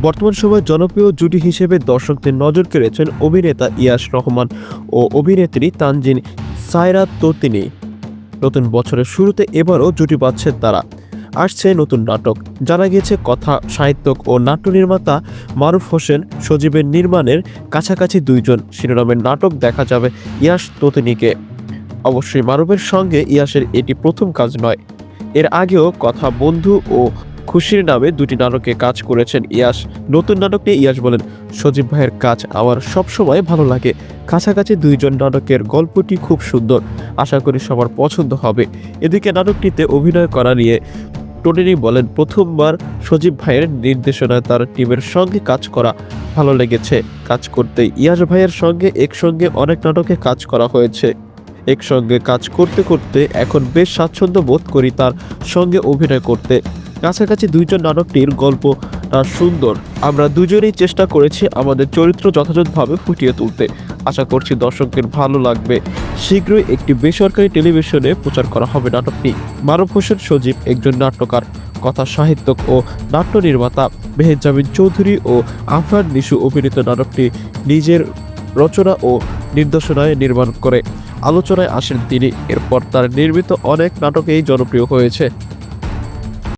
বর্তমান সময়ে জনপ্রিয় জুটি হিসেবে দর্শকদের নজর কেড়েছেন অভিনেতা ইয়াশ রহমান ও অভিনেত্রী তানজিন সায়রা ততিনী। নতুন বছরের শুরুতে এবারও জুটি বাঁধছেন তারা। আসছে নতুন নাটক। জানা গিয়েছে কথা সাহিত্যিক ও নাট্য নির্মাতা মারুফ হোসেন সজীবের নির্মাণের কাছাকাছি দুইজন শিরোনামের নাটক দেখা যাবে ইয়াশ ততিনীকে। অবশ্যই মারুফের সঙ্গে ইয়াশের এটি প্রথম কাজ নয়। এর আগেও কথা, বন্ধু ও খুশির নামে দুটি নাটকে কাজ করেছেন ইয়াশ। নতুন নাটক নিয়ে ইয়াশ বলেন, সজীব ভাইয়ের কাজ আমার সবসময় ভালো লাগে। কাছাকাছি দুইজন নাটকের গল্পটি খুব সুন্দর, আশা করি সবার পছন্দ হবে। এদিকে নাটকটিতে অভিনয় করা নিয়ে টনিনি বলেন, প্রথমবার সজীব ভাইয়ের নির্দেশনায় তার টিমের সঙ্গে কাজ করা ভালো লেগেছে। কাজ করতে ইয়াশ ভাইয়ের সঙ্গে একসঙ্গে অনেক নাটকে কাজ করা হয়েছে। একসঙ্গে কাজ করতে করতে এখন বেশ স্বাচ্ছন্দ্য বোধ করি তার সঙ্গে অভিনয় করতে। কাছাকাছি দুইজন নাটকটির গল্পটা সুন্দর। আমরা দুজনেই চেষ্টা করেছি আমাদের চরিত্র যথাযথভাবে ফুটিয়ে তুলতে। আশা করছি দর্শকদের ভালো লাগবে। শীঘ্রই একটি বেসরকারি টেলিভিশনে প্রচার করা হবে নাটকটি। মারুফ হোসেন সজীব একজন নাট্যকার, কথা সাহিত্যিক ও নাট্য নির্মাতা। মেহেজাবিন চৌধুরী ও আফরান নিশু অভিনীত নাটকটি নিজের রচনা ও নির্দেশনায় নির্মাণ করে আলোচনায় আসেন তিনি। এরপর তার নির্মিত অনেক নাটকেই জনপ্রিয় হয়েছে।